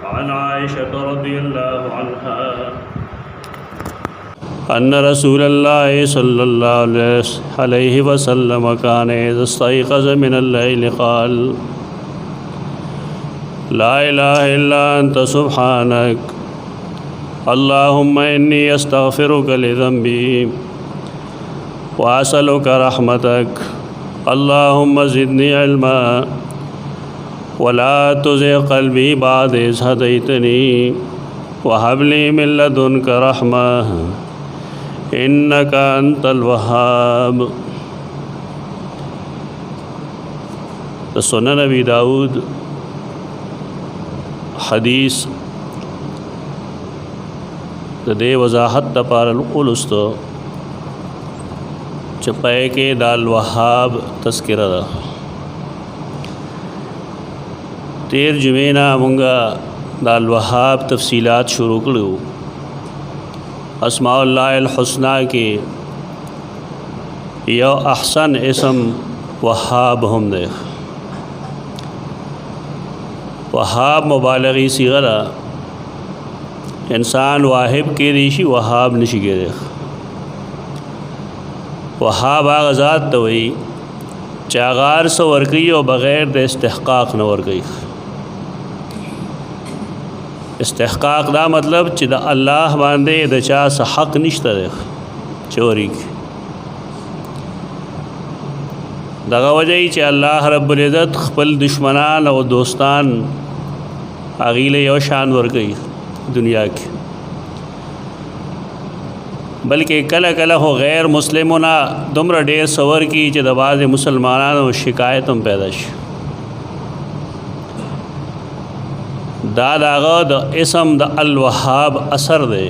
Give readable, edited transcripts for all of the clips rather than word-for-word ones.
عن عائشة رضي الله عنها أن رسول الله صلى الله عليه وسلم كان إذا استيقظ من الليل قال لا إله إلا أنت سبحانك اللهم إني أستغفرك لذنبي وأسألك رحمتك اللهم زدني علما ولا تزغ قلبي بعد إذ هديتني وهب لي من لدنك رحمة إنك أنت الوهاب. سنن ابی داود حدیث د دې وضاحت لپاره ولستو چې پای کې د الوهاب تذکرہ ده. تیر جمعې نه مونږه د الوهاب تفصیلات شروع کړو. اسماء الله الحسنى کې یو احسن اسم وهاب هم ده. وهاب مبالغی صیغه ده. انسان واهب کې دی شي وهاب نشي کېدی. وهاب هغه ذات ته وایي چې هغه هر څه ورکوي او بغیر د استحقاق نه ورکوي. استحقاق دا مطلب چې د الله باندې د چا څه حق نشته دی چوری کی. دغه وجه چې الله رب العزت خپل دشمنان او دوستان هغې له یو شان ورکوي دنیا کې، بلکې کله کله خو غیر مسلمونه دومره ډېر سور کی چې د بعضې مسلمانانو شکایت هم پیدا شي. دا داغه د اسم د الوهاب اثر دی،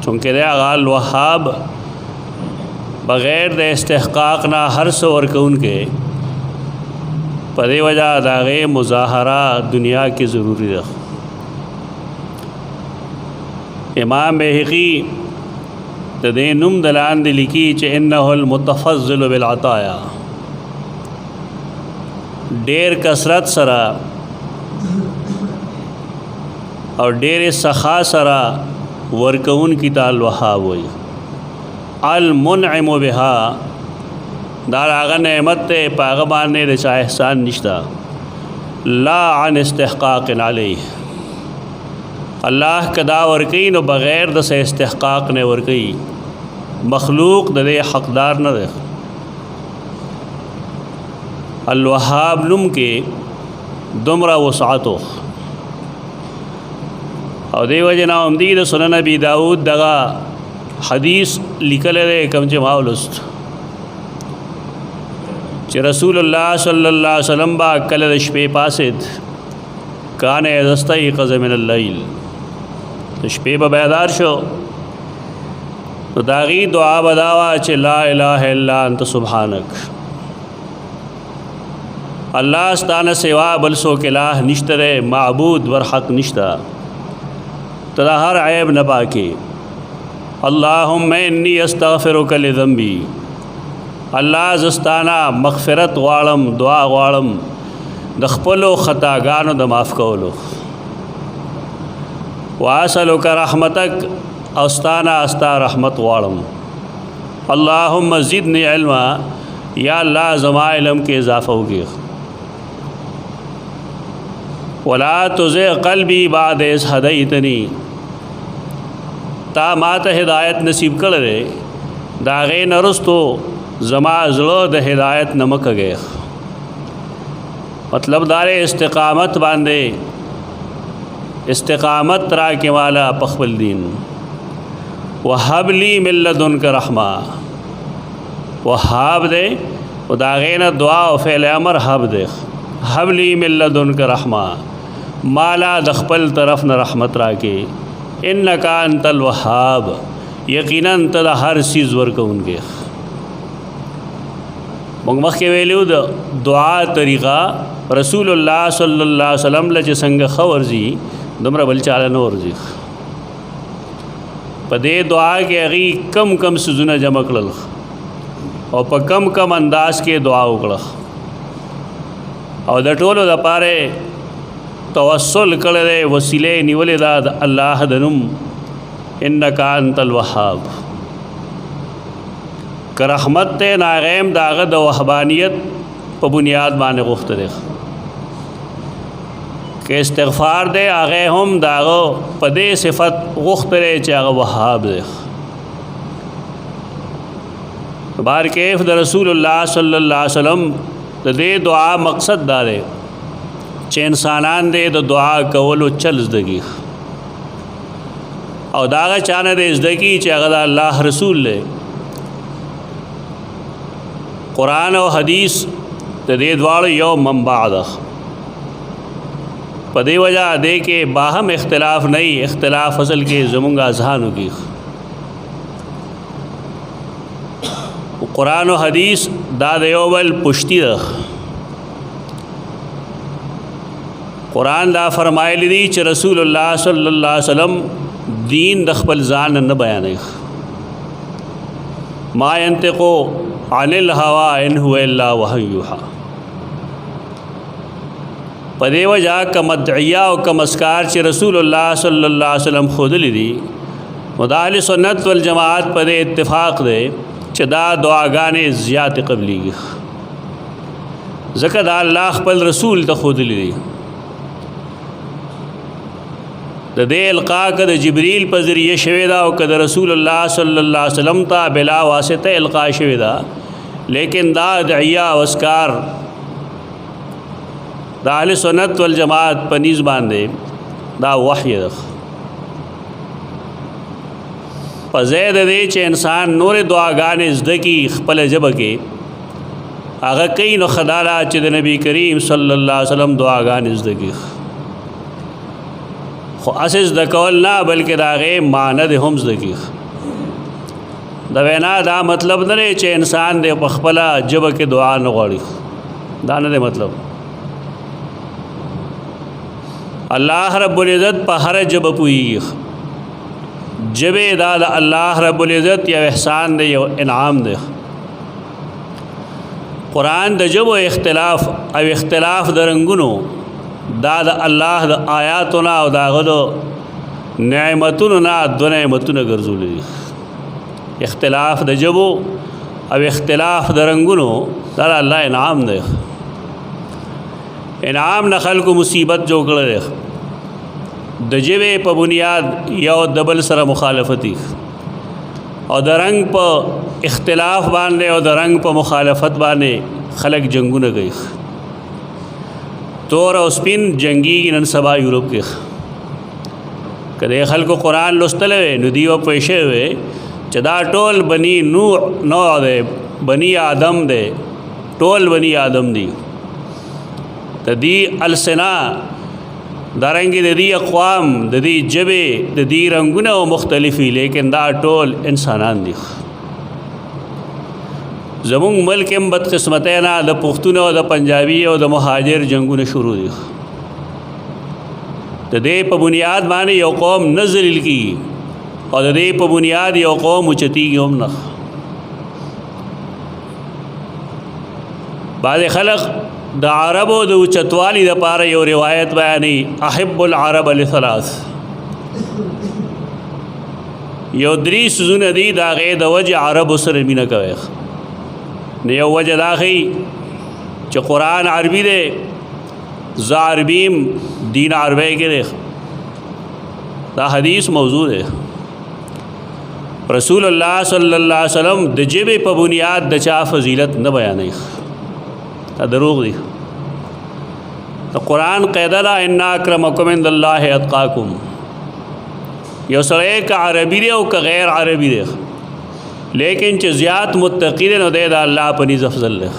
چونکه دی هغه الوهاب بغیر د استحقاق نه هر څه ورکوونکی، په دې وجه د هغې مظاهره دنیا کې ضروري ده. امام بهقي د دې نوم د لاندې لیکي چې انه المتفضل بالعطایا، ډېر کثرت سره اور ډېر سخا سره ورکون کی ته الوهاب وایي. المنعم بها دا هغه نعمت ته په هغه باندې د چا احسان نشته، لا عن استحقاق علیه. الله کدا ورکی نو بغیر د استحقاق نه ورکی، مخلوق د دې حقدار نه دی. الوهاب نوم کې دومره وسعتو او دی وجه نه هم دی د سنن ابي داود دغه حدیث لیکل دی کوم چې ما ولست چې رسول الله صلی الله علیه وسلم با کله د شپې پاسید کان اذا استيقظ من الليل، د شپې به بیدار شو نو د هغې دعا به دا وه چې لا اله الا انت سبحانک، الله ستانه سوا بل څوک الہ نشته دی، معبود ورحق نشته، ته د هر عیب نه پاکې. اللهم انی استغفرک لذنبی، الله زستانه مغفرت غواړم، دعا غواړم د خپلو خطاګانو د معاف کولو. واسألک رحمتک، او ستانه استا رحمت غواړم. اللهم زدنی علما، یا الله زما علم کې اضافه وکړي. ولا تزغ قلبی بعد اذ هدیتنی، تا ما ته هدایت نصیب کړی د هغې نه وروستو زما زړه د هدایت نه مه کږئ. مطلب دا دی استقامت باندې استقامت راکې والا په خپل دین. وهب لی من لدنک رحمه، وهاب دی او د هغې نه دعا او فعل امر هب دی. هب لی من لدنک رحمه، مالا د خپل طرف نه رحمت راکې. انک انت الوهاب، یقینا ته د هر چیز ورکوونکی. موږ مخکې ویلو د دعا طریقه رسول الله صلی الله علیه وسلم له چې څنګه ښه ورځي دومره بل چاله نه ورځي. په دې دعا کې هغې کم کم څیزونه جمع کړل او په کم کم انداز کې دعا وکړه، او د ټولو دپاره توسل کړی دی، وسیلې نیولې ده د الله د نوم، انک انت الوهاب. که رحمت ته ناغیم داغه د وهبانیت په بنیاد باندې غوښته دی. که استغفار دی هغه هم داغه په دې صفت غوښته دی چې هغه وهاب دی. بار کیف د رسول الله صلی الله علیه وسلم د دې دعا مقصد دا دی چې انسانان دې د دعا کولو چل زدگی او داغه چانه دې زدگی چې هغه د الله رسول دی. قرآن او حدیث د دې دواړو یو منبع ده. په دې وجہ دې کې باهم اختلاف نه، اختلاف اصل کې زمونږ اذهانو کې. قرآن و حدیث دا د یو بل پشتی ده. قرآن دا فرمایلی دی چې رسول الله صلی الله علیه وسلم دین د خپل ځان نه بیانوي. ما ينطق عن الهوى ان هو الا وحی یوحى. په دې وجہ که مدعیه او که مسکار چې رسول الله صلی الله علیه وسلم خودلی دي، اهل سنت والجماعت په دې اتفاق دی چې دا دعاګانې زیات قبلیږي، ځکه دا الله خپل رسول ته خودلی دی. د دې القا که د جبریل په ذریعه شوې ده او که د رسول الله صلی الله علیه وسلم ته بلا واسطه القا شوې ده، لیکن دا دعیه او اسکار د اهل سنت والجماعت په نیز باندې دا وحی ده. په ځای د دې چې انسان نورې دعاګانې زده کړي خپله ژبه کې، هغه کوي نو ښه دا ده چې د نبي کریم صلی الله علیه وسلم دعاګانې زده کړي، خو هسې زده کول نه بلکې د هغې معنی دې هم زده کړي. د وینا دا مطلب نه دی چې انسان دې په خپله ژبه کې دعا نه غواړي، دا نه دی مطلب. الله رب العزت په هر ژبه پوهېږي. ژبې دا د الله رب العزت یو احسان دی، یو انعام دی. قرآن د ژبو اختلاف او اختلاف د رنګونو دا د الله د آیاتو نه او د هغه د نعمتونو نه دوه نعمتونه ګرځولي دي. اختلاف د ژبو او اختلاف د رنګونو دا د الله انعام دی. انعام نه خلکو مصیبت جوړ کړی دی. د ژبې په بنیاد یو د بل سره مخالفتي او د رنګ په اختلاف باندې او د رنګ په مخالفت باندې خلک جنگونه کوي. تور او سپین جنگیږي نن سبا یورپ کې. که د خلکو قرآن لوستلی وی نو دوی به پوه شوي وی چې دا ټول بني نوح دی، بني آدم دی، ټول بني آدم دی. د دې السنا دارنګې د دې اقوام د دې ژبې د دې رنګونه او مختلفي، لیکن دا ټول انسانان دي. زمونږ ملک هم بدقسمتی نه د پښتون او د پنجابي او د مهاجر جنګونه شروع دي. د دې په بنیاد باندې یو قوم نه ذلیل کېږي او د دې په بنیاد یو قوم اوچتېږي هم نه. بعضې خلق د عربو د اوچتوالي دپاره یو روایت بیانوي، احب العرب لثلاث. یو درې څیزونه دي د هغې د وجې عربو سره مینه کوئ. نو یو وجه دا ښیي چې قرآن عربي دی، زه عربیم، دین عربی کې دی. دا حدیث موضوع دی. رسول الله صلی الله علیه وسلم د ژبې په بنیاد د چا فضیلت نه بیانوي، دا دروغ دی. د قرآن قاعده ده ان اکرمکم عند الله اتقاکم. یو سړی که عربي دی او که غیر عربي دی، لیکن چې زیات متقی دی نو دی د الله په نزد افضل دی.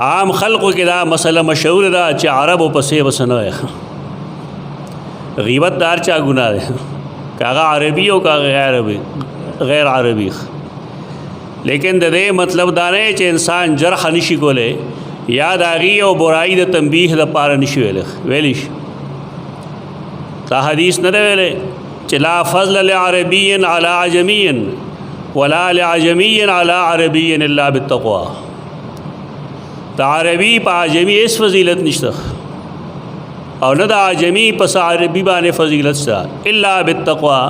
عام خلقو کې دا مسله مشهور ده چې عربو پسې بس نه وایي. غیبت دار چا ګناه دی، که هغه عربي او که غیر عربي. لیکن د دې مطلب دا نه چې انسان جرح نشي کولی یا د هغې او برایي د تنبیه دپاره نشي ویلی شي. دا حدیث نه دی ویلی چې لا فضل لعربي على عجمي ولا لعجمي على عربي الا بالتقوى. د عربي په عجمي هېڅ فضیلت نشته، او نه د عجمی پس عربي باندې فضیلت سره الا بالتقوا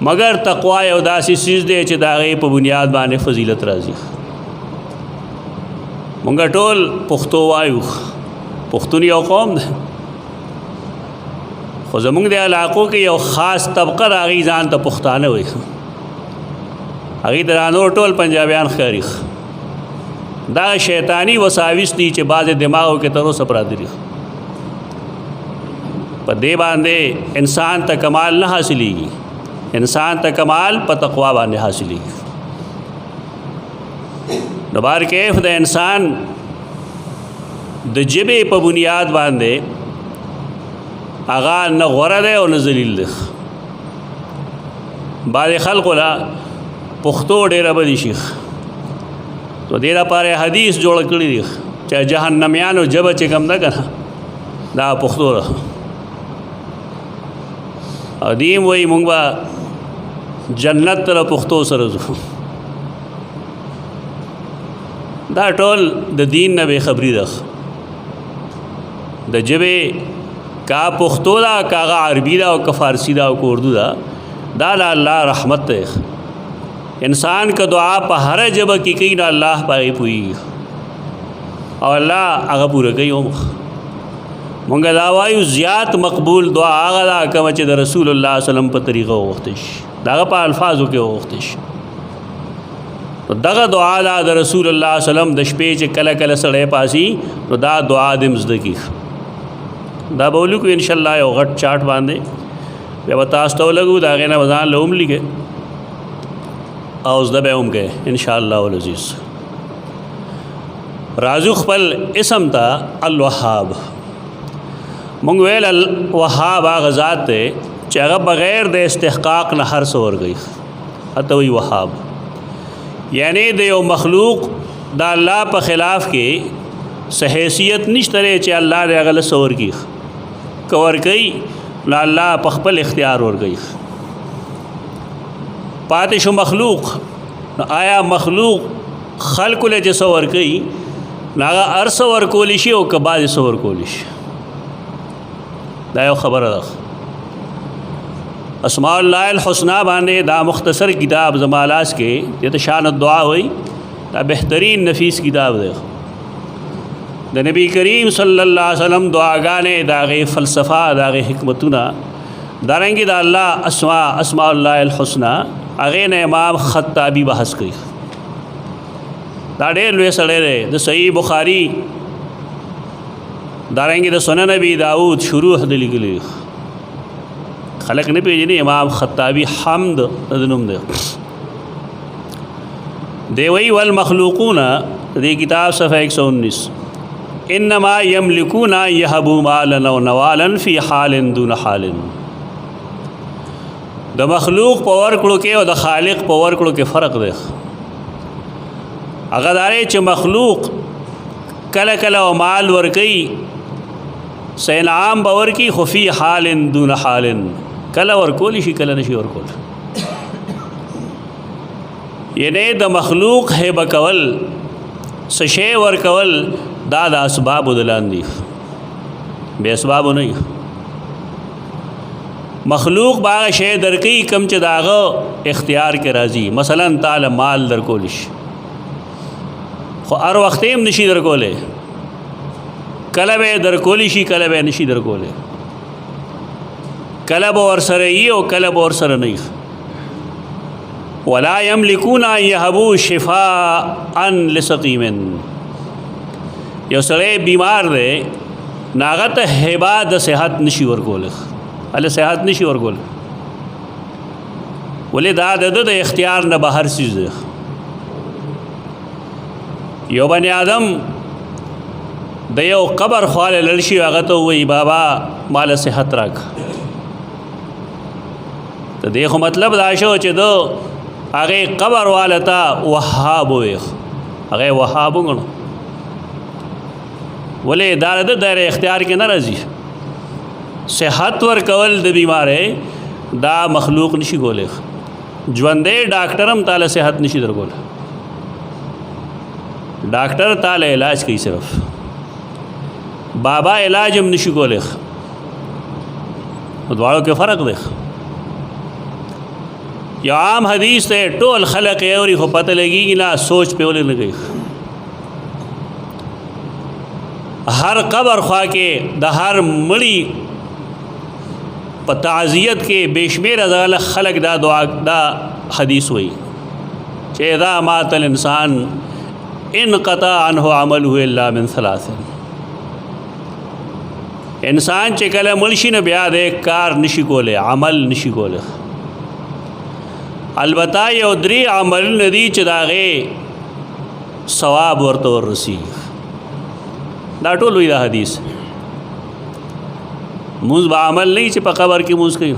مگر تقوا یو داسې چیز دی چې د هغې په بنیاد باندې فضیلت راځي. مونږ ټول پښتو وایو، پښتون یو قوم دی، خو زمونږ د علاقو کې یو خاص طبقه د هغې ځان ته پښتانه وایي، هغې ته نور ټول پنجابیان ښکاري. دا شیطانی وساوس دي چې بعضې دماغو کې تر اوسه پراته دي. په دې باندې انسان ته کمال نه حاصلېږي، انسان ته کمال په تقوا باندې حاصلېږي. نو بار کیف د انسان د ژبې په بنیاد باندې هغه نه غوره دی او نه ذلیل دی. بعضې خلکو له پښتو ډېره بدي شي، نو دې لپاره حدیث جوړ کړي دي چې جهنمیانو ژبه چې کوم ده که نه دا پښتو ده. او دیم وایي مونږ به جنت ته له پښتو سره ځو. دا ټول د دین نه بې خبري ده. د ژبې کا پښتو ده، که هغه عربي ده او که فارسي ده او که اردو ده، دا د الله رحمت دی. انسان که دعا په هره ژبه کې کوي نو الله په هغې پوهېږي او الله هغه پوره کوي. مونږ دا وایو زیات مقبول دعا هغه ده کومه چې د رسول الله صلی الله علیه وسلم په طریقه وغوښتی شي، د هغه په الفاظو کې وغوښتی شي. نو دغه دعا ده د رسول الله صلی الله علیه وسلم د شپې چې کله کله سړی پاسي نو دا دعا دې م زده کړي. دا به ولیکو انشاءالله یو غټ چاټ باندې، بیا به تاسو ته ولګو، د هغې نه به ځان له هم لیکئ او زده به هم کوئ انشاءالله العزیز. راځو خپل اسم ته الوهاب. مونږ ویل الوهاب هغه ذات دی چې هغه بغیر د استحقاق نه هر څه ورکوي، هته وایي وهاب. یعنی د یو مخلوق د الله په خلاف کې څه حیثیت نشته دی چې الله دې هغه له څه ورکوي. که ورکوي نو الله په خپل اختیار ورکوي. پاتې شو مخلوق، نو آیا مخلوق خلکو له چې څه ورکوي نو هغه هر څه ورکولی شي او که بعضې څه ورکولی شي؟ دا یو خبره ده. اسماء الله الحسنى باندې دا مختصر کتاب زما لاس کې چې شان الدعا وایي، دا بهترین نفیس کتاب دی. د نبی کریم صلی الله علیه وسلم دعاګانې، د هغې فلسفه، د هغې حکمتونه، دارنګې د الله اسماء الله الحسنى هغې نه امام خطابي بحث کوي. دا ډېر لوی سړی دی. د صحیح بخاري دارنګې د سنن ابي داود شروح د لیکلي خلق نه پیژني. امام خطابي حمد د نوم دی. دی وایي والمخلوقون، دې کتاب صفحه 119، انما یملکون یهبوا مالا او نوالا فی حال دون حال. د مخلوق په ورکړو کې او د خالق په ورکړو کې فرق دی. هغه دا دی چې مخلوق کله کله او مال ورکوي، څه انعام به ورکوي، خو فی حال دون حال، کله ورکولی شي کله نشي ورکول. یعنی د مخلوق هبه کول، څه شی ورکول، دا د اسبابو د لاندې، بې اسبابو نه. مخلوق به هغه شی درکوي کوم چې د هغه اختیار کې راځي. مثلا تعالی مال درکولی شي، خو هر وخت هم نشي درکولی. کله به درکولی شي کله به نشي درکولی، کله به ورسره وي او کله به ورسره نه وي. ولا یملکون ان یهبوا شفاء لسقیم. یو سړی بیمار دی، نو هغه ته هبه د صحت نشي ورکولی، هله صحت نشي ورکولی. ولې دا د ده د اختیار نه بهر څیز دی. یو بني آدم د یو قبر خواله لړ شي، هغه ته وایي بابا مال صحت راک. ته دې خو مطلب دا شو چې د هغې قبر واله ته وهاب ووایي، هغه یې وهاب وګڼو. ولې دا د دایره اختیار کې نه راځي. صحت ورکول د بیمارۍ دا مخلوق نشي کولی. ژوندی ډاکټر هم تاله صحت نشي درکولی. ډاکټر تاله علاج کوي، صرف بابا علاج هم نشي کولی. دواړو کې فرق دی. یو عام حدیث ته ټول خلق یې اوري خو پته لګېږي نه، سوچ پې ولې نه کوي. هر قبر خوا کې د هر مړي په تعزیت کې بېشمېره خلق دا دعا دا حدیث وایي چې اذا مات الانسان انقطع عنه عمله الا من ثلاث. انسان چې کله مړ شي نه بیا د کار نشي کولی، عمل نشي کولی. البته یو درې عملونه دي چې د هغې ثواب ورته ورسېږي. دا ټول وایي دا حدیث. مونځ به عمل نه چې په قبر کې مونځ کوي،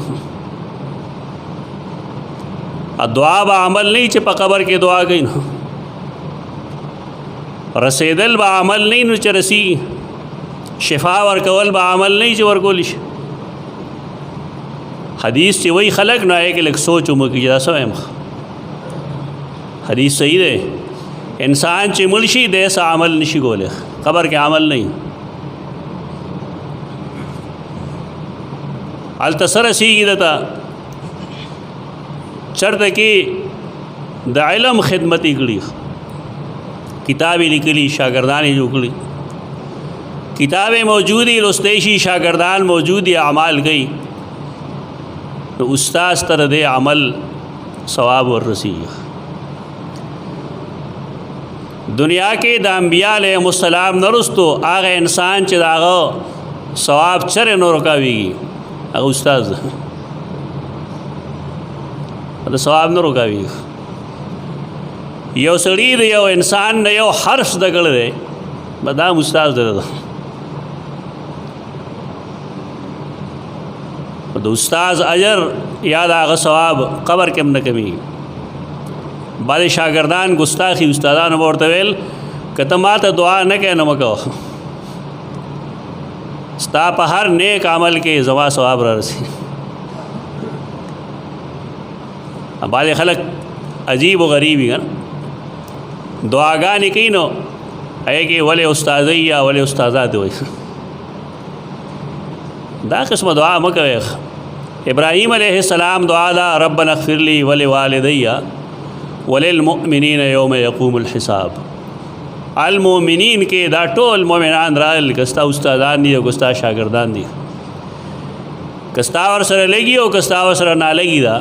دعا به عمل نه چې په قبر کې دعا کوي، رسیدل به عمل نه نو چې رسېږي، شفا ورکول به عمل نه چې ورکولی شي. حدیث چې وایي خلق نو هغې کې لږ سوچ وموکړي چې دا څه وایم. حدیث صحیح دی. انسان چې مړ شي دی څه عمل نشي کولی، قبر کې عمل نه وي. هلته څه رسېږي ده ته چېرته کې د علم خدمت یې کړي، کتاب یې لیکلي، شاګردان یې جوړ کړي، کتابیں موجود ہی لستے شي، شاگردان موجود ہی اعمال گئی، نو استاذ تر دے عمل ثواب ورسیږي. دنیا کې د انبیاء علیهم السلام نرستو هغه انسان چې د هغه ثواب چرې نه رکاویږي هغه استاذ د ثواب نه رکاویږي. یو سړي د یو انسان نه یو حرف زده کړی دی به دا استاذ دی. د استاذ اجر یا د هغه ثواب قبر کې هم نه کمیږي. بعضې شاګردان ګستاخي استادانو به ورته ویل که ته ما ته دعا نه کوې نو مه کوه، ستا په هر نیک عمل کې زما ثواب را رسي. بعضې خلک عجیب و غریب وي، دعاګانې کوي نو هغې کې ولې استاذۍ یا ولې استاذات وایي. دا قسمه دعا مه کوئ. ابراهیم علیہ السلام دعا دا ربنا اغفر لی ولوالدی وللمؤمنین یوم یقوم الحساب. المؤمنین کې دا ټول مؤمنان راغلل، که ستا استادان دي او که ستا شاګردان دي، که ستا ورسره لګي او که ستا ورسره نه لګي، دا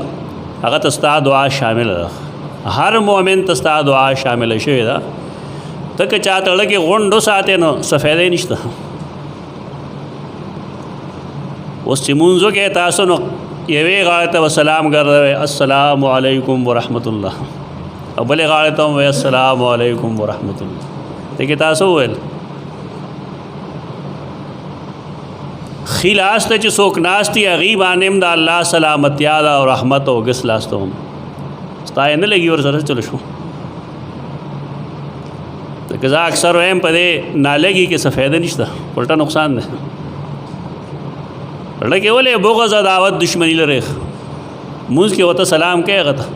هغه ته ستا دعا شامله ده. هر مؤمن ته ستا دعا شامله شوې ده. ته که چا تړه کې غونډ وساتې نو څه فایده یې نشته. اوس چې مونځ وکړې تاسو نو یوې غاړې ته به سلام ګرځوئ السلام علیکم ورحمت الله، او بلې غاړې ته هم وایي السلام علیکم ورحمت الله. دې کې تاسو وویل ښي لاس ته چې څوک ناست دي هغې باندې هم د الله سلامتیا ده او رحمت او ګس لاس ته هم ستا یې نه لګي ورسره چلو شو. ځکه زه اکثر وایم په دې نالګي کې څه فایده نشته، الټا نقصان دی. لکه ولې بغض عداوت دشمنی لري، مونځ کې ورته سلام کوي، هغه ته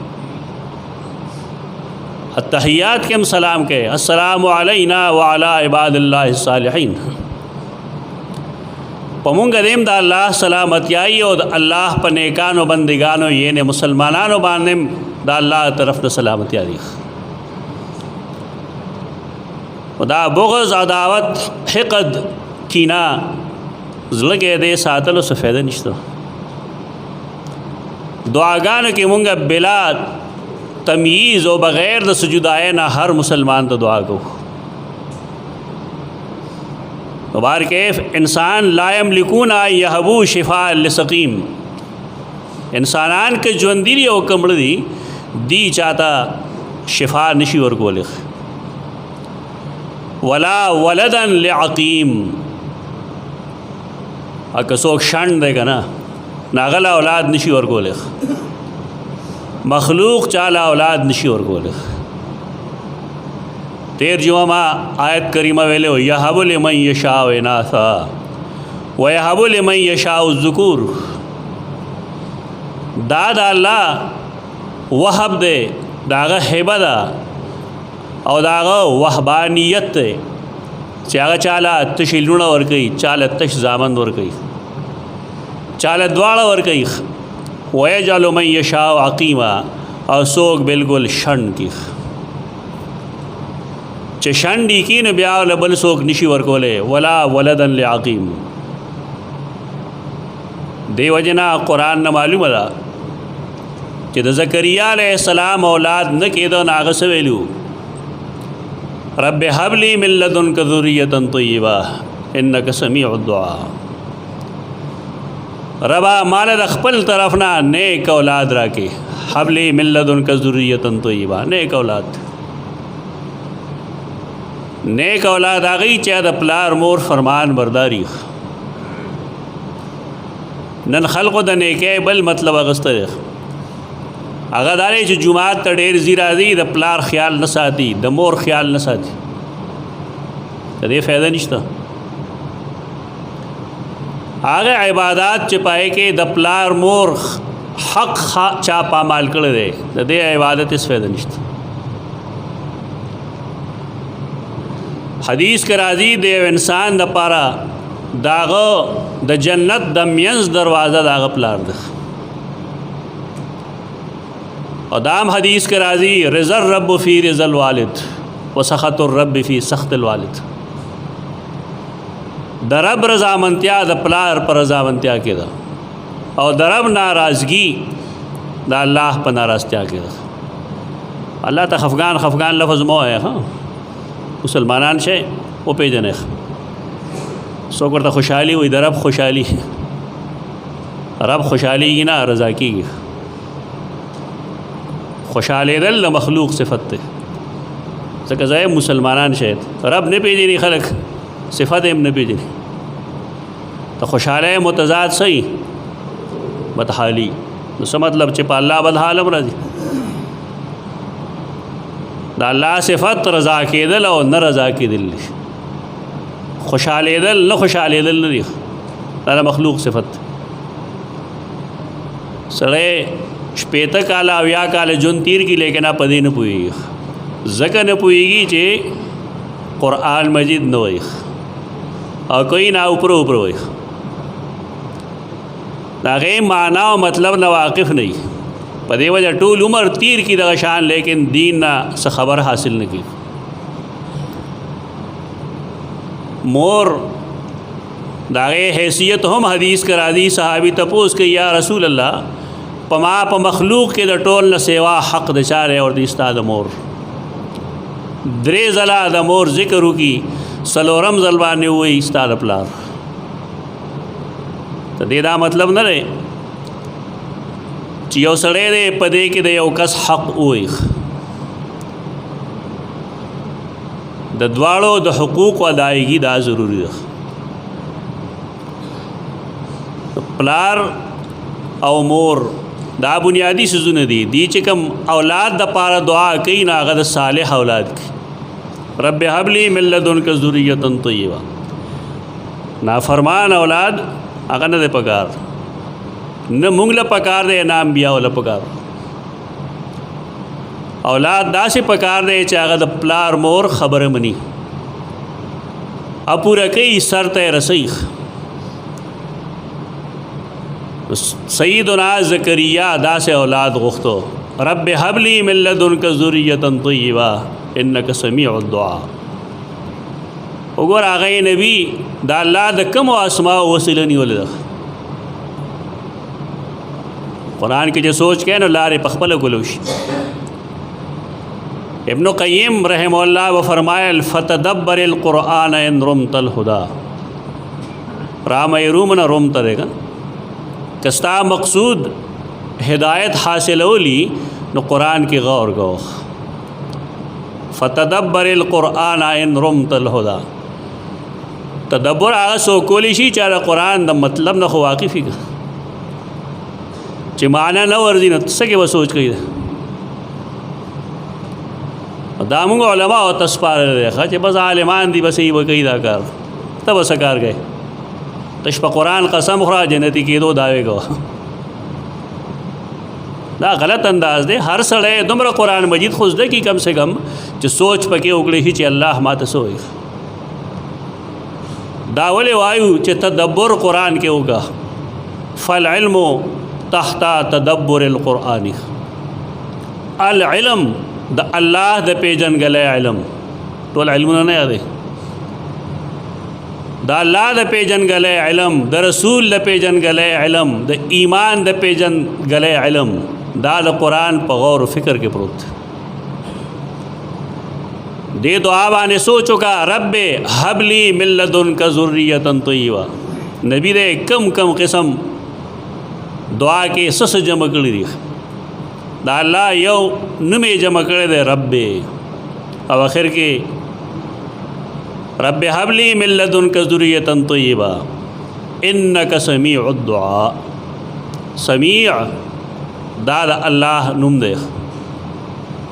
التحیات کې هم سلام کوي السلام علینا وعلی عباد الله الصالحین. په مونږ دیم د الله سلامتیاي او د الله په نیکانو بندگانو یعنی مسلمانانو باندې د الله طرف نه سلامتیا دي. دا بغض عداوت حقد کینه زړه کې دې ساتلو څه فایده نشته. دعاګانو کې مونږ بلا تمییز او بغیر د سجدای نه هر مسلمان ته دعا کوو. بار کیف انسان لا یملکون یهبو شفاء لسقیم. انسانان که ژوندي دي او که مړه دي دی چاته شفا نشي ورکولی. ولا ولدا لعقیم، اکه څوک شنډ دی که نه ناغله اولاد نشي ورکولی. مخلوق چاله اولاد نشي ورکولی. تیر جمعه ما آیت کریمه ویلے ہو یہب لمن یشاء اناثا ویہب لمن یشاء الذکور. دا د الله وهب دی، داغه هبه ده او داغه وهبانیت دی چې هغه چاله تش لونه ورکوي، چاله تش زامن ورکوي. چاله دواړه ورکوي ویجعل من یشاء عقیما او څوک بالکل شنډ کی چې شنډی کی نو بیا له بل څوک نشي ورکولی ولا ولدن لعقیم. دی وجنا قرآن نه معلومه ده چې د زکریا علیه السلام اولاد نه کېده نو هغه څه ویلو رب هب لی من لدنک ذریة طیبه انک سمیع الدعاء. ربا مال د خپل طرف نه نیک اولاد راکې هب لی من لدنک ذریة طیبه نیک اولاد. نیک اولاد هغه چې د پلار مور فرمان برداری. نن خلقو د نیکۍ بل مطلب اغسته دی هغه دا دی چې جومات ته ډېر ځي راځي د پلار خیال نه ساتي د مور خیال نه ساتي د دې فایده نشته. هغه عبادات چې پای کې د پلار مور حق چا پامال کړی دی د دې عبادت هیڅ فایده نشته. حدیث کې راځي د یو انسان دپاره داغه د جنت د مینځ دروازه داغه پلار ده. او دام حدیث کې راځي رضا الرب فی رضا الوالد وسخط الرب فی سخط الوالد. د رب رضامندیا د پلار پر رضامندیا کې ده او د رب ناراضگی د الله په ناراضتیا کې ده. الله ته خفګان لفظ مو ہے ها مسلمانان شي او پیژنې څوک ورته خوشحالي وي د رب خوشحالي رب خوشحالي نه رضا کېږي. خوشحالېدل د مخلوق صفت دی ځکه ځای مسلمانان شاید رب نه پیژني خلک صفت هم نه پیژني. ته خوشحالی متضاد صحیح بدحالي نو څه مطلب چې په الله بدحال هم راځي. د الله صفت رضا کېدل او نه رضا کېدل خوشحالېدل نه خوشحالېدل نه دي دا د مخلوق صفت. سړی شپېته کاله اویا کاله ژوند تیر کړي لیکن په دې نه پوهېږي ځکه نه پوهېږي چې قرآن مجید نه وایي او کوئی نه اوپر وایي د هغې معنا او مطلب نه واقف نه وي په دې وجه ټول عمر تیر کړي دغه شان لیکن دین نه څه خبر حاصل نه کړي. مور د هغې حیثیت هم حدیث کې راځي صحابي تپوس کوي یا رسول الله پما په مخلوق کې د ټول نه سیوا حق د چا دی او د ستا د مور. درې ځله د مور ذکر وکړي څلورم ځل باندې ووایي ستا د پلار. د دې دا مطلب نه دی چې یو سړی دی په دې کې د یو کس حق ووایي. د دواړو د حقوقو ادایګي دا ضروري ده. پلار او مور دا بنیادی سيزونه دي چې کوم اولاد د پاره دعا کوي نه هغه د صالح اولاد کوي رب هب لی من لدنک ذریة طیبه. نافرمان اولاد هغه نه دی پکار نه مونږ له پکار دی نه انبیاء له پکار. اولاد داسې پکار دی چې هغه د پلار مور خبره مني اپوره کوي سر ته رسي. سیدنا زکریا داسې اولاد غوښتو رب هب لی من لدنک ذریة طیبه انک سمیع الدعاء. وګوره هغه نبی د الله د کومو اسماء وسیله نیولې ده قرآن کې چې سوچ کړئ نو لارې په خپله ګلو شي. ابن قیم رحم الله و فرمایل فتدبر القرآن ان رمت الهدى رام رومن رمت دیگا کستا مقصود ہدایت حاصل اولی نو قرآن کی غور گو فتدبر القرآن ان رمت الهدى. تدبر آغا سو کولی شي چې د قرآن د مطلب نه خو واقفي چې معنا نه ورځي نو څه کې به سوچ کوي. دا موږ علما او تسپارل دي چې بس عالمان دي بس یې به کوي دا کار ته به څه کار کوي تش په قرآن قسم خورا جنتي کېدو دعوې کوه. دا غلط انداز دی. هر سړی دومره قرآن مجید خو زده کي کم سے کم چې سوچ پکې وکړي شي چې الله ماته څه وایي. دا ولې وایو چې تدبر قرآن کې وکړه فالعلم تحت تدبر القرآن. العلم د الله د پیژنګلې علم، ټول علمونه نه یادې، د الله د پیژنګلې علم، د رسول د پیژنګلې علم، د ایمان د پیژنګلې علم، دا د قرآن په غور و فکر کې پروت. دې دعا باندې سوچو کا رب هب لی من لدنک ذریة طیبہ. نبی دې کم کم قسم دعا کې سس جمع کړی دی، دا الله یو نومې جمع کړی دی رب، او اخر کې رب هب لی من لدنک ذریة طیبہ انک سمیع الدعاء. سمیع دا د الله نوم دی،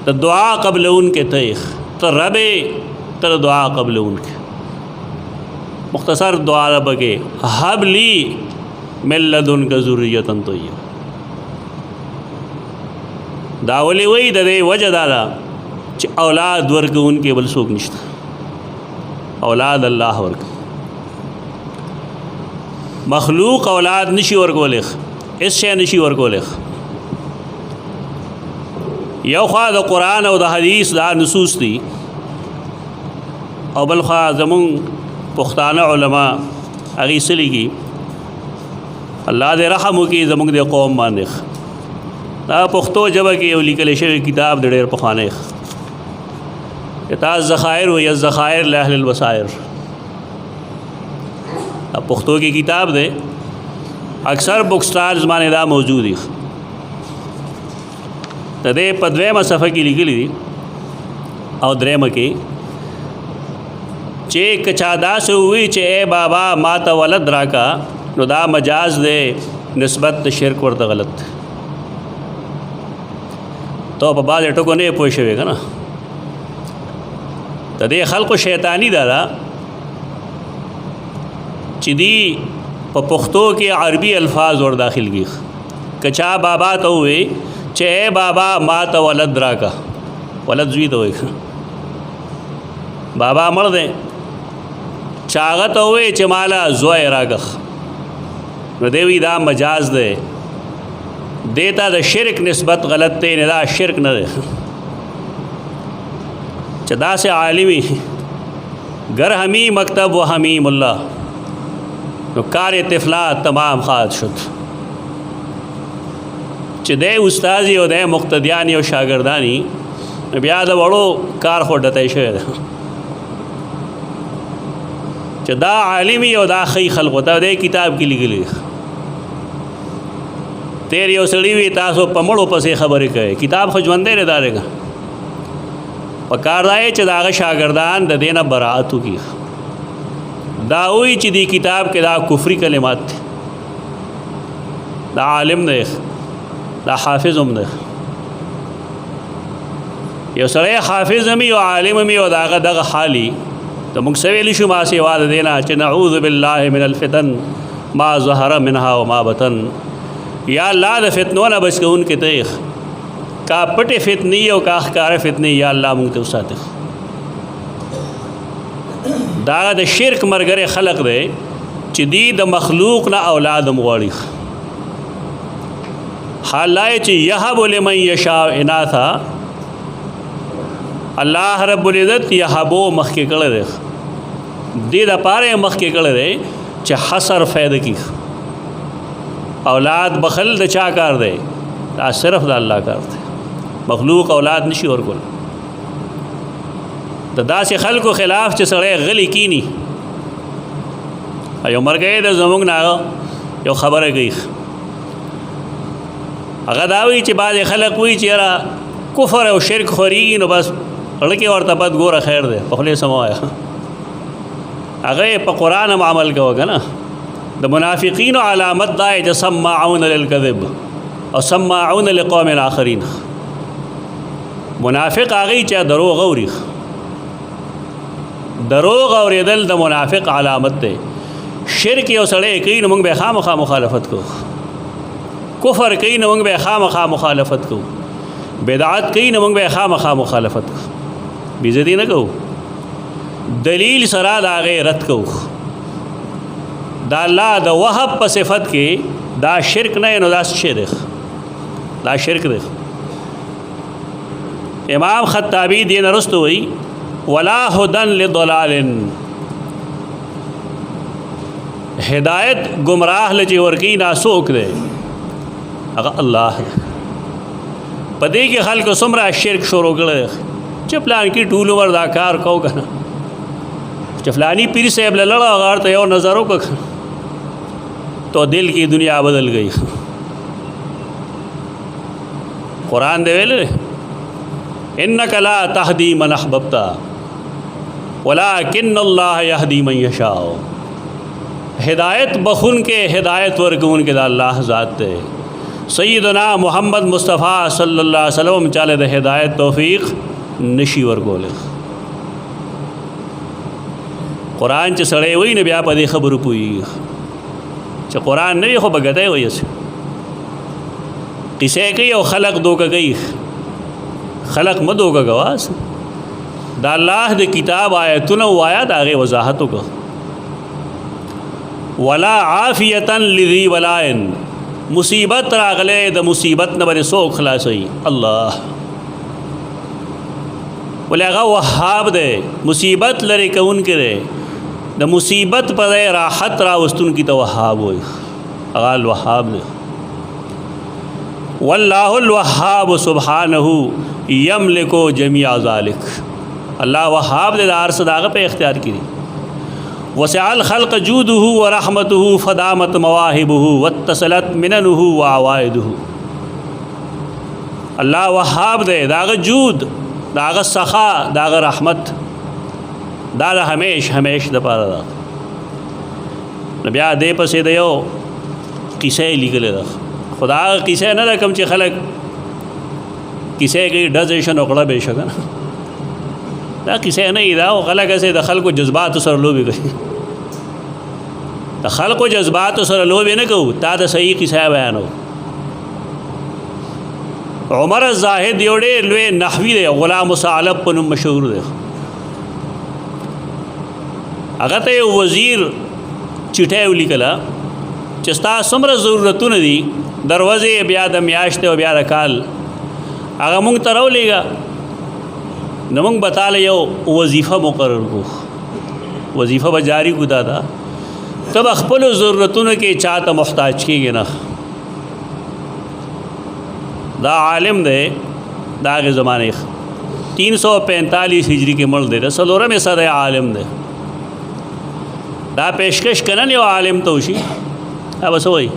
د دعا قبلون کې تیخ تو رب تر دعا قبلون کې مختصر دعا رب کې هب لی من لدنک ذریة طیبہ. دا ولی وی د دې وجه دا ده چې اولاد ورکوونکي بل څوک نشته، اولاد الله ورکوي. مخلوق اولاد نشي ورکولی، هیڅ شی نشي ورکولی. یو خوا د قرآن او د حدیث دا نصوص دي، او بل خوا زمون پښتانه علما هغې څه لیکي، الله دې رحم وکړي زموږ د قوم باندې. دا پښتو ژبه کې یو لیکلی شوی کتاب د ډېر پخوانی کتاب الذخائر و الذخائر لاهل البصائر، پښتو کې کتاب دی، اکثر بک سٹالز باندې دا موجود دی. د دې په دویمه صفحه کې لیکلي دي او درېمه کې چې که چا داسې ووایي چې اے بابا ما ته ولد راکا، نو دا مجاز دی، نسبت د شرک ورته غلط دی. تو په بعضې ټکو نه یې پوه شوې که نه، د دې خلقو شیطاني دا ده چې دی په پښتو کې عربي الفاظ ور داخل کړي. که چا بابا ته ووایي چې اے بابا ما ته ولد راکا، ولد زوی ته وایي، بابا مړ دی، چا هغه ته ووایي چې مالا زوی راکه، نو دی وایي دا مجاز دی، دیتا د شرک نسبت غلط دی، نه دا شرک نه دی. چې داسې عالمي گر همی مکتب و حمیم الله، نو کار طفلات تمام خواهد شد. چې دی استازي او دی مقتدیانی او شاگردانی، بیا د وړو کار خو ډتی شوی دی. چې دا عالمي او دا ښی خلقو ته دی کتاب کې لیکلي، تیر یو سړي وي تاسو په مړو پسې خبرې کوئ، کتاب خو ژوندی دی دارېږه. په کار دا چې د هغه شاګردان د دې نه براعت وکړي، دا وایي چې دې کتاب کې دا کفري کلمات دي. دا عالم دی، دا حافظ هم دی. یو سړی حافظ هم وي او عالم هم وي او د هغه دغه حالي، ته موږ څه ویلی شو ما سوا د دې نه چې نعوذ بالله من الفتن ما ظهر منها وما بطن. یا الله د فتنو نه بچ کوونکی ته یې، کا پټې فتنې او کا ښکاره فتنې یا الله موږ ته وساتې. دا د شرک مرګرې خلق دی چې دی د مخلوق نه اولاد هم غواړي. حال دا چې یهب لمن یشاء اناثا، الله رب العزت یهبو مخکې کړی دی، دې دپاره یې مخکې کړی دی چې حصر فایده کړي. اولاد بخل د چا کار دی؟ دا صرف د الله کار دی. مخلوق اولاد نشي ورکول. د داسې خلکو خلاف چې سړی غلی کینی، یو مرګی د زموږ نه یو خبره کوي، هغه دا وایي چې بعضې خلک وایي چې یاره کفر او شرک خورېږي نو بس لکې ورته بد ګوره خیر دی، په خولې سم ووایه. هغه په قرآن هم عمل کوه که نه. د منافقینو علامت دا چې سماعون للکذب او سماعون لقوم آخرین. منافق هغه چې دروغ اوري، دروغ اورېدل د منافق علامت دی. شرک یو سړی کوي نو موږ به خامخا مخالفت کوو، کفر کوي نو موږ به خامخا مخالفت کوو، بدعت کوي نو موږ به خامخا مخالفت کوو، بېزتي نه کوو، دلیل سره د هغې رد کوو. د الله د وهب په صفت کې دا شرک نه نو دا شرک دا شرک دی. امام خطابی دین رستو وی ولا هدن لضلال ہدایت گمراہ لچی ورکی ناسوک دے اگر اللہ پدې کې خلکو څومره شرک شروع کړی چې پلان کې ټول عمر دا کار کو کنه چې فلانی پیر صاحب لړا غار ته یو نظر وکړ تو دل کی دنیا بدل گئی. قرآن دے ویلے انک لا تهدی من احببت ولکن اللہ یهدی من یشاء. ہدایت بخون کے ہدایت ورکون کے دا اللہ ذات دے. سیدنا محمد مصطفیٰ صلی اللہ علیہ وسلم چالے دے ہدایت توفیق نشی ورکولے. قرآن چ سڑے ہوئی نے بیا پدې خبرو پوي چې قرآن نه خو بغدای وي اس قصه کوي او خلق دوکه کوي. خلق مدوکه گواس دا الله د کتاب آیتونه وایا دا غي وضاحت وکړه. ولا عافیتا لذی ولائن مصیبت راغله د مصیبت نه بر سو خلاصي الله ولغه وهاب ده مصیبت لري کون کړي د مصیبت پر راحت را وستون کی تو وهاب وي غال وهاب ده. والله الوهاب سبحانه یملک جميع ذلك. اللہ وهاب دے دار صداقت پہ اختیار کی. وسع الخلق جوده ورحمته فدامت مواهبه واتصلت مننه وعوائده. اللہ وهاب دے داغ جود داغ سخا داغ رحمت داغ ہمیش ہمیش دا پارا دا نبیا دے پسے دیو قصے لکلے دا خدا قصے نہ دا کم چی خلق قصے کی ڈزیشن اکڑا بے شکا دا قصے نہیں دا خلق ایسے دا خلق و جذبات سر لو بھی گئی دا خلق و جذبات سر لو بھی نہ کہو تا دا صحیح قصہ بیانو. عمر الزاہد یوڑے لوے نحوی دے غلام ثعلب پنم مشہور دے. اگر تے وزیر چٹھے اولی کلا چستا سمر ضرورتون دی دروازے بیا دا میاشتے و بیا دا کال اگر مونگ ترو لے گا نمونگ بتا لے یو وظیفہ مقرر کو وظیفہ بجاری کو دادا تب اخپل ضرورتون کے چاہتا محتاج کی گے نا. دا عالم دے دا آگے زمانے 345 ہجری کے مل دے دا سلورہ میں صدر عالم دے دا پیشکش کنن یو عالم توشی اب بس ہوئی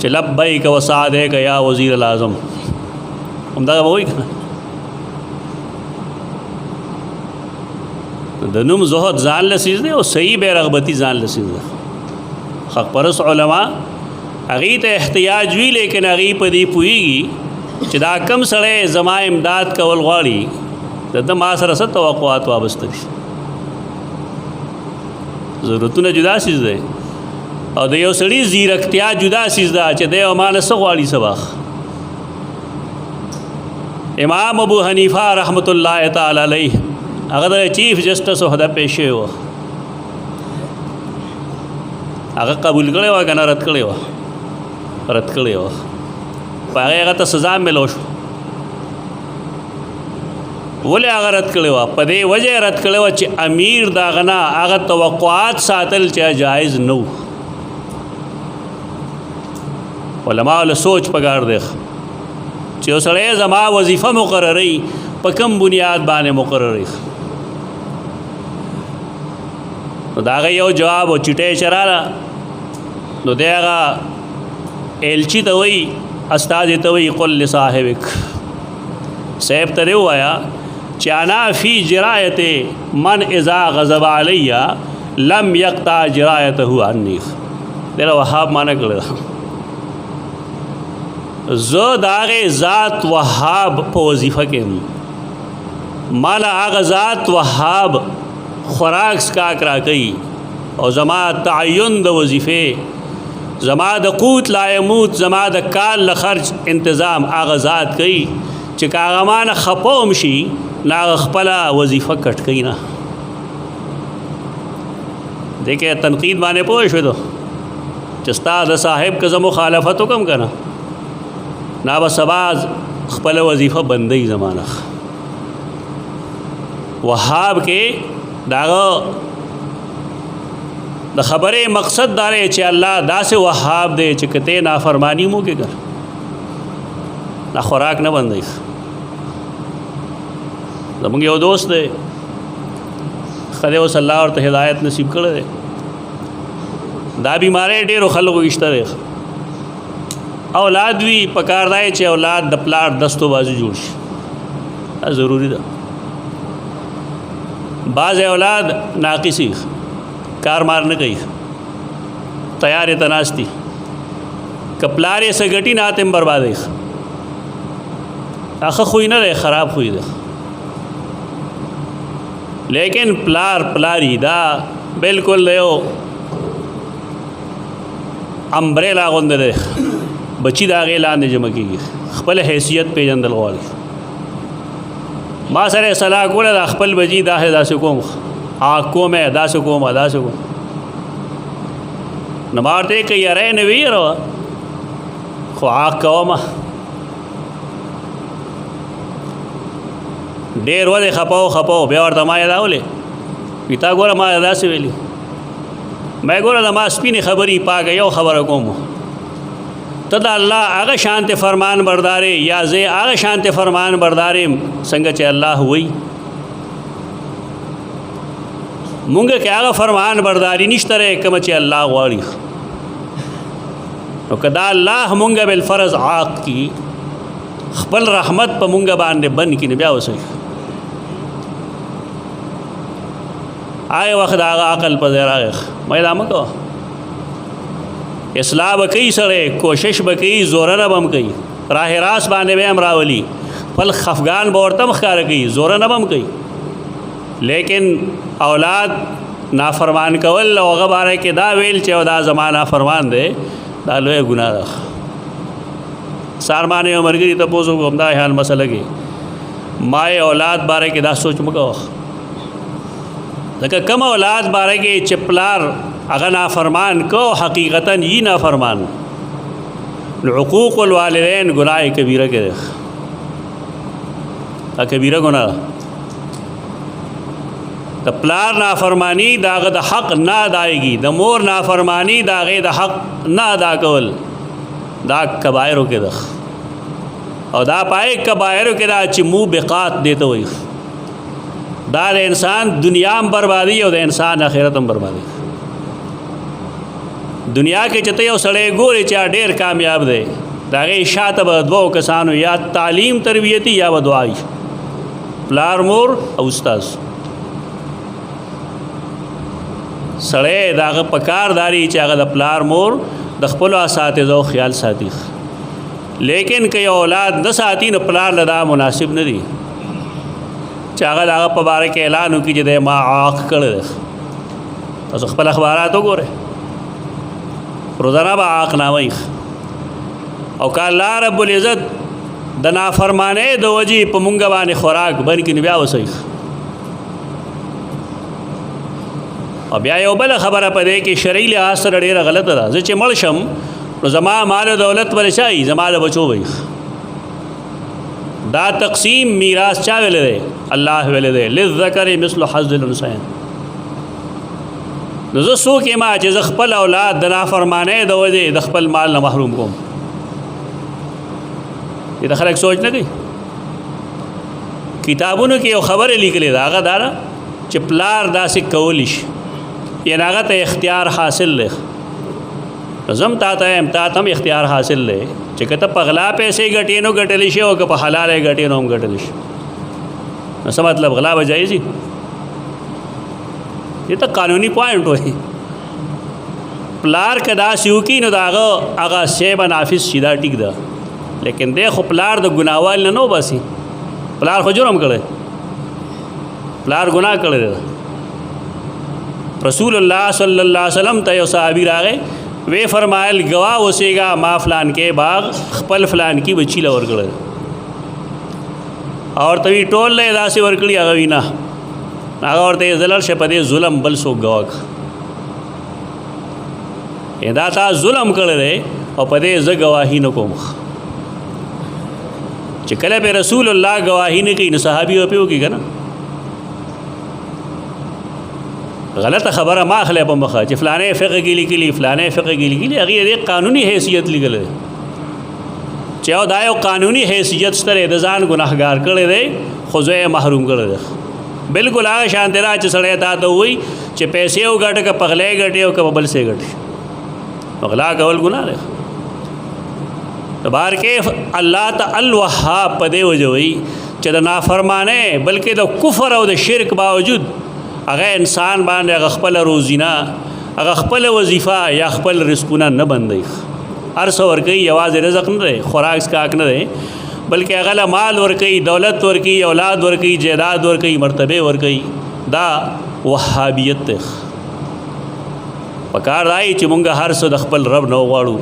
چھ لبیک و سعدیک یا وزیر الاعظم ہم دا وہی کنا دنم زہد زان لسیز دے اور صحیح بے رغبتی زان لسیز دے. حق پرس علماء اغیت احتیاج وی لیکن اغی پا دی پوئی گی چھ دا کم سڑے زمان امداد کول غاڑی دا ما سر ست توقعات وابست دی ضرورتونه جدا سیز دے او د یو سړي زیرکتیا جدا سیز ده چې دی امانه څه غواړي سباخ. امام ابو حنیفه رحمت الله تعالی علیه هغه د چیف جسټس عہده پیښ و هغه قبول کړی و کنه رد کړی و په هغه ته سزا ملو شو ولې هغه رد کړی و په دې وجه رد کړی و چې امیر دا غنا هغه توقعات ساتل چې جایز نو. علماء له سوچ پکار دی چې اوسړی زما وظیفه مقرري په کوم بنیاد باندې مقرري. نو دا هغه یو جواب او چټه چراله نو دی هغه ایلچی ته وی استاد ته وی قل لصاحبک صاحب ته وایا چې انا فی جرایت من اذا غضب علی لم یقطع جرایته عنی. دغه وهاب معنی کړل زه داغه ذات وهاب په وظیفه کې مالا هغه ذات وهاب خوراک سکا کرا کوي او زما تعین د وظیفه زما د قوت لا يموت زما د کال لخرج انتظام هغه ذات کوي چې کاغه مان خپوم شي لا خپل وظیفه کټ کوي نه. دیکھے تنقید باندې پوه شو چې ستا د صاحب که زه مخالفت وکم که نه نا به سبا خپله وظیفه بندوي زمانه. وهاب کې داغه د خبرې مقصد دا دی چې الله داسې وهاب دی چې کته نافرمانی مو کې کر نا خوراک نه بندوي. زمونږ یو دوست دی خدای اوس الله ورته هدایت نصیب کړی دی. دا بیماری ډېرو خلکو وشته دی. اولاد وی پکار دی چې اولاد د پلار دستو بازو جوړ شي. دا ضروری ده. بعض اولاد ناقصي کار مار نه کوي تیار تناستی کپلارې سګټي ناتم بربادي اخه خوې نه خراب خوې ده. لیکن پلاری دا بالکل یو امبریلا غوند ده بچی دا غې لاندې جمع کېږي خپل حیثیت پیژندل غواړي. ما سره صلاح کوله د خپل بچی داسې کوم کومه داسې کوم نه مارته کوي یاره نه ویرو خو کومه ډېر ولې خپاو بیا ورته ما یادولې پیتا ګوره ما داسې ویلي مې ګوره د ما سپینې خبرې پاکه یو خبره کوم ته د الله هغه شانته فرمان بردارې یا زه هغه شانته فرمان بردارې څنګه چې الله وایي. مونږ کې هغه فرمان برداری نشته کوم چې الله غواړي. نو کدا الله مونږ بالفرض عاق کی خپل رحمت په مونږ باندې بن کی نه بیا وسه آی وخت هغه عقل په راغ مې دا مکو اصلاح وکي سره کوشش وکي زور نه بم کوي راه راس باندې به امراولي فل خفغان بورتم خار کوي زور نه بم کوي. لیکن اولاد نافرمان کول او هغه باره کې دا ویل چې دا زمانہ فرمان دی دا لوی ګناه ده. سارمانه عمرګری ته پوسو کوم دا حال مسله کې ما اولاد باره کې دا سوچ مکو لکه کم اولاد باره کې چپلار هغه نافرمان کو حقیقتا یی نافرمان عقوق الوالدین گناہ کبیرہ کې ده. کبیرہ گناہ د پلار نافرمانی داغه د حق نه ادایږي د مور نافرمانی داغه د حق نه ادا کول دا کبایرو کې ده او دا پای کبایرو کې دا چې موبقات دیته وي دا د انسان دنیا هم بربادي او د انسان آخرت هم بربادي. دنیا کې چې ته یو سړی ګوري چې ډېر کامیاب دی داغه شاته به دوه کسانو یا تعلیم تربیتی یا به دعای پلار مور او استاد سړی داغه پکارداري چې هغه د پلار مور د خپل اساتذو خیال ساتي. لیکن که اولاد د ساتي نو پلار لدا مناسب نه دي چې هغه داغه په باره کې اعلان وکړي چې د ما عاق کړل. تاسو خپل اخبارات وګورئ روزانه به عاق نامه او که الله رب العزت د نافرمانۍ د وجې په مونږ باندې خوراک بن کې بیا وسوي. او بیا یو بل خبره پدې کې شرعي لحاظ سره ډیره غلطه ده. زه چې مړ شم نو زما مال او دولت ورشي زما د بچو وي دا تقسیم میراث چا ویل دی الله ویل دی للذکر مثل حظ الانثیین. نو زه څوک یم چې زه خپل اولاد د نافرمانۍ د وجې د خپل مال نه محروم کوم. دې خلک سوچ نه کوي. کتابونو کې یو خبره لیکلې ده هغه دا چې پلار داسې کولی شي یعنی هغه ته اختیار حاصل دی. زم تا ته هم اختیار حاصل دی چې که ته په غلا پیسې ګټې نو ګټلی شي او که په حلالې ګټې نو هم ګټلی شي. نو څه مطلب غلا به جایز وي؟ یہ تو قانونی پوائنٹ ہوئی. پلار که داسې وکړي نو د هغه شی به نافظ شي دا ټیک ده. لیکن دی خو پلار د ګناهوال نه وباسي. پلار خو جرم کړی پلار ګناه کړی ده. رسول الله صلی الله علیه وسلم ته یو صحابي راغی وی فرمایل گواہ اوسېږه ما فلان کې باغ خپل فلان کې بچی له ورکړی اور توی ټول له داسې ورکړي هغه وینا هغه ورته زلل شه په دې ظلم بل څوک گواک دا تا ظلم کړی دی او په دې زه ګواهي نه کوم چې کله به رسول الله ګواهي نه کوي نو صحابي په وکي کنه غلطه خبره ما اخلي په مخه چې فلانه فقه کې لیکلي فلانه فقه کې لیکلي هغه دې قانوني حیثیت لیکل چې او دا یو قانوني حیثیت سره د ځان ګناهګار کړی دی خو زه محروم کړی دی بالکل هغه شان دی چې سړی تا ته وایي چې پیسې وګټه که پغلې ګټې او که بل څه ګټې غلا کول ګناه دی بار کې الله تعالی الوهاب په دې وجه وایي چې د نافرمانه بلکې د کفر او د شرک باوجود هغه انسان باندې هغه خپل روزینه هغه خپل وظیفه یا خپل رزقونه نه بندي هر څو ورکوي یوازې رزق نه دی خوراک سکاک نه دی بلکې هغه مال ورکوي دولت ورکوي اولاد ورکوي جیداد ورکوي مرتبه ورکوي دا وهابیت دی پکار دی چې مونږ هر څه د خپل رب نه وغواړو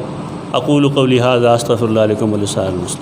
اقول قولي هذا استغفر الله لكم ولسائر المسلمين